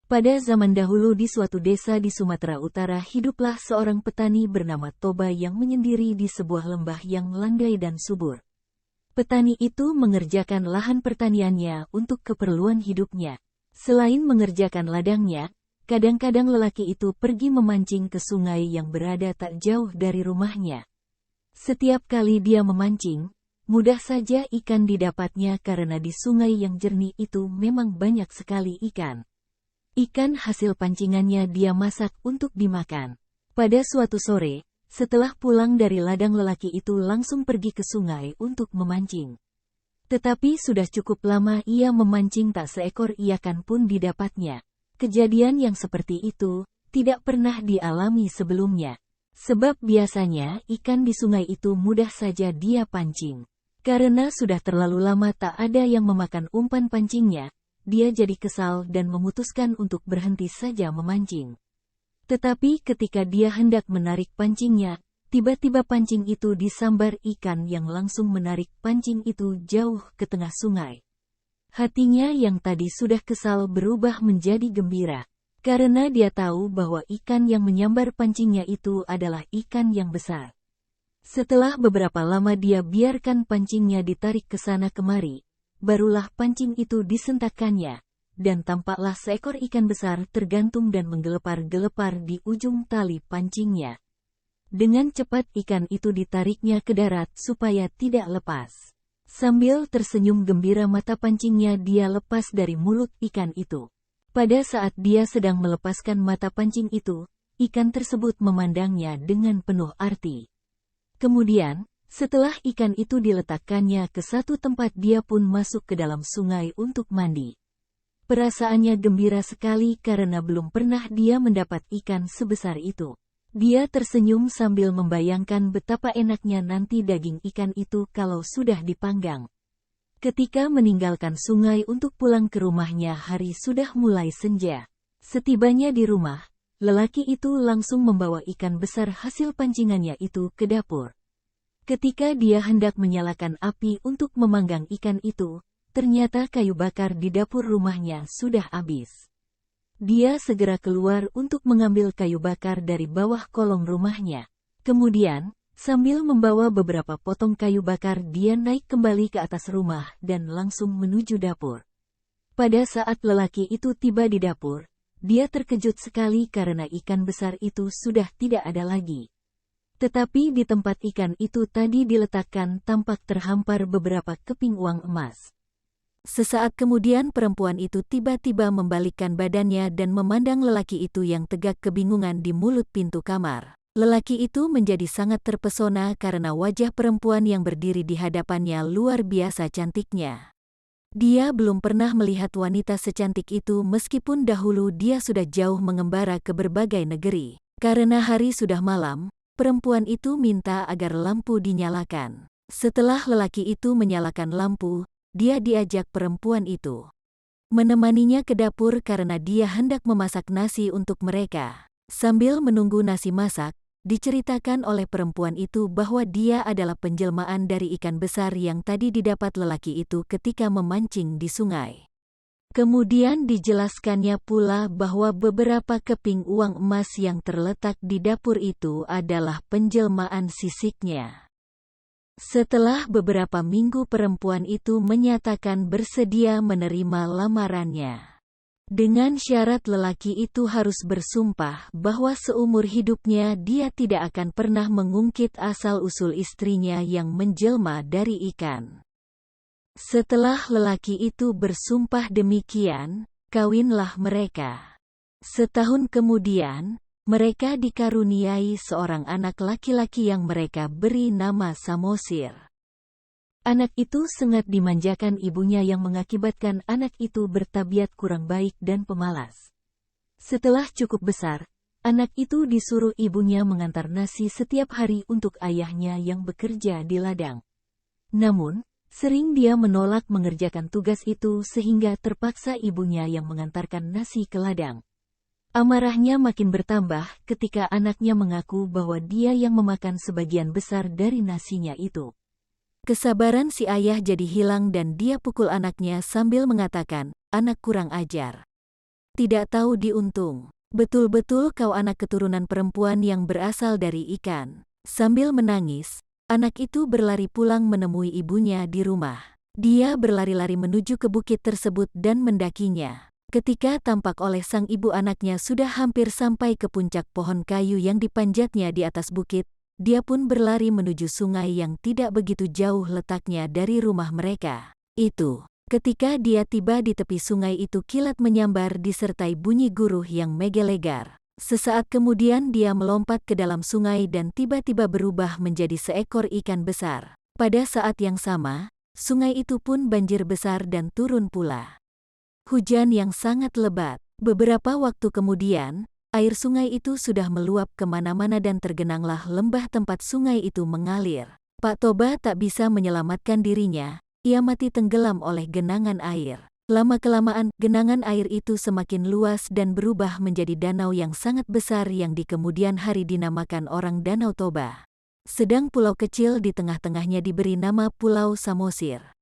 Pada zaman dahulu di suatu desa di Sumatera Utara hiduplah seorang petani bernama Toba yang menyendiri di sebuah lembah yang landai dan subur. Petani itu mengerjakan lahan pertaniannya untuk keperluan hidupnya. Selain mengerjakan ladangnya, kadang-kadang lelaki itu pergi memancing ke sungai yang berada tak jauh dari rumahnya. Setiap kali dia memancing, mudah saja ikan didapatnya karena di sungai yang jernih itu memang banyak sekali ikan. Ikan hasil pancingannya dia masak untuk dimakan. Pada suatu sore, setelah pulang dari ladang lelaki itu langsung pergi ke sungai untuk memancing. Tetapi sudah cukup lama ia memancing tak seekor ikan pun didapatnya. Kejadian yang seperti itu tidak pernah dialami sebelumnya. Sebab biasanya ikan di sungai itu mudah saja dia pancing. Karena sudah terlalu lama tak ada yang memakan umpan pancingnya, dia jadi kesal dan memutuskan untuk berhenti saja memancing. Tetapi ketika dia hendak menarik pancingnya, tiba-tiba pancing itu disambar ikan yang langsung menarik pancing itu jauh ke tengah sungai. Hatinya yang tadi sudah kesal berubah menjadi gembira, karena dia tahu bahwa ikan yang menyambar pancingnya itu adalah ikan yang besar. Setelah beberapa lama dia biarkan pancingnya ditarik ke sana kemari, barulah pancing itu disentakkannya, dan tampaklah seekor ikan besar tergantung dan menggelepar-gelepar di ujung tali pancingnya. Dengan cepat ikan itu ditariknya ke darat supaya tidak lepas. Sambil tersenyum gembira mata pancingnya dia lepas dari mulut ikan itu. Pada saat dia sedang melepaskan mata pancing itu, ikan tersebut memandangnya dengan penuh arti. Kemudian, setelah ikan itu diletakkannya ke satu tempat dia pun masuk ke dalam sungai untuk mandi. Perasaannya gembira sekali karena belum pernah dia mendapat ikan sebesar itu. Dia tersenyum sambil membayangkan betapa enaknya nanti daging ikan itu kalau sudah dipanggang. Ketika meninggalkan sungai untuk pulang ke rumahnya hari sudah mulai senja. Setibanya di rumah, lelaki itu langsung membawa ikan besar hasil pancingannya itu ke dapur. Ketika dia hendak menyalakan api untuk memanggang ikan itu, ternyata kayu bakar di dapur rumahnya sudah habis. Dia segera keluar untuk mengambil kayu bakar dari bawah kolong rumahnya. Kemudian, sambil membawa beberapa potong kayu bakar dia naik kembali ke atas rumah dan langsung menuju dapur. Pada saat lelaki itu tiba di dapur, dia terkejut sekali karena ikan besar itu sudah tidak ada lagi. Tetapi di tempat ikan itu tadi diletakkan tampak terhampar beberapa keping uang emas. Sesaat kemudian perempuan itu tiba-tiba membalikkan badannya dan memandang lelaki itu yang tegak kebingungan di mulut pintu kamar. Lelaki itu menjadi sangat terpesona karena wajah perempuan yang berdiri di hadapannya luar biasa cantiknya. Dia belum pernah melihat wanita secantik itu meskipun dahulu dia sudah jauh mengembara ke berbagai negeri. Karena hari sudah malam, perempuan itu minta agar lampu dinyalakan. Setelah lelaki itu menyalakan lampu, dia diajak perempuan itu menemaninya ke dapur karena dia hendak memasak nasi untuk mereka. Sambil menunggu nasi masak, diceritakan oleh perempuan itu bahwa dia adalah penjelmaan dari ikan besar yang tadi didapat lelaki itu ketika memancing di sungai. Kemudian dijelaskannya pula bahwa beberapa keping uang emas yang terletak di dapur itu adalah penjelmaan sisiknya. Setelah beberapa minggu perempuan itu menyatakan bersedia menerima lamarannya. Dengan syarat lelaki itu harus bersumpah bahwa seumur hidupnya dia tidak akan pernah mengungkit asal-usul istrinya yang menjelma dari ikan. Setelah lelaki itu bersumpah demikian, kawinlah mereka. Setahun kemudian, mereka dikaruniai seorang anak laki-laki yang mereka beri nama Samosir. Anak itu sangat dimanjakan ibunya yang mengakibatkan anak itu bertabiat kurang baik dan pemalas. Setelah cukup besar, anak itu disuruh ibunya mengantar nasi setiap hari untuk ayahnya yang bekerja di ladang. Namun, sering dia menolak mengerjakan tugas itu sehingga terpaksa ibunya yang mengantarkan nasi ke ladang. Amarahnya makin bertambah ketika anaknya mengaku bahwa dia yang memakan sebagian besar dari nasinya itu. Kesabaran si ayah jadi hilang dan dia pukul anaknya sambil mengatakan, "Anak kurang ajar. Tidak tahu diuntung. Betul-betul kau anak keturunan perempuan yang berasal dari ikan. Sambil menangis, anak itu berlari pulang menemui ibunya di rumah. Dia berlari-lari menuju ke bukit tersebut dan mendakinya. Ketika tampak oleh sang ibu, anaknya sudah hampir sampai ke puncak pohon kayu yang dipanjatnya di atas bukit. Dia pun berlari menuju sungai yang tidak begitu jauh letaknya dari rumah mereka. Ketika dia tiba di tepi sungai itu, kilat menyambar disertai bunyi guruh yang menggelegar. Sesaat kemudian dia melompat ke dalam sungai dan tiba-tiba berubah menjadi seekor ikan besar. Pada saat yang sama, sungai itu pun banjir besar dan turun pula hujan yang sangat lebat. Beberapa waktu kemudian, air sungai itu sudah meluap kemana-mana dan tergenanglah lembah tempat sungai itu mengalir. Pak Toba tak bisa menyelamatkan dirinya. Ia mati tenggelam oleh genangan air. Lama-kelamaan, genangan air itu semakin luas dan berubah menjadi danau yang sangat besar yang di kemudian hari dinamakan orang Danau Toba. Sedang pulau kecil di tengah-tengahnya diberi nama Pulau Samosir.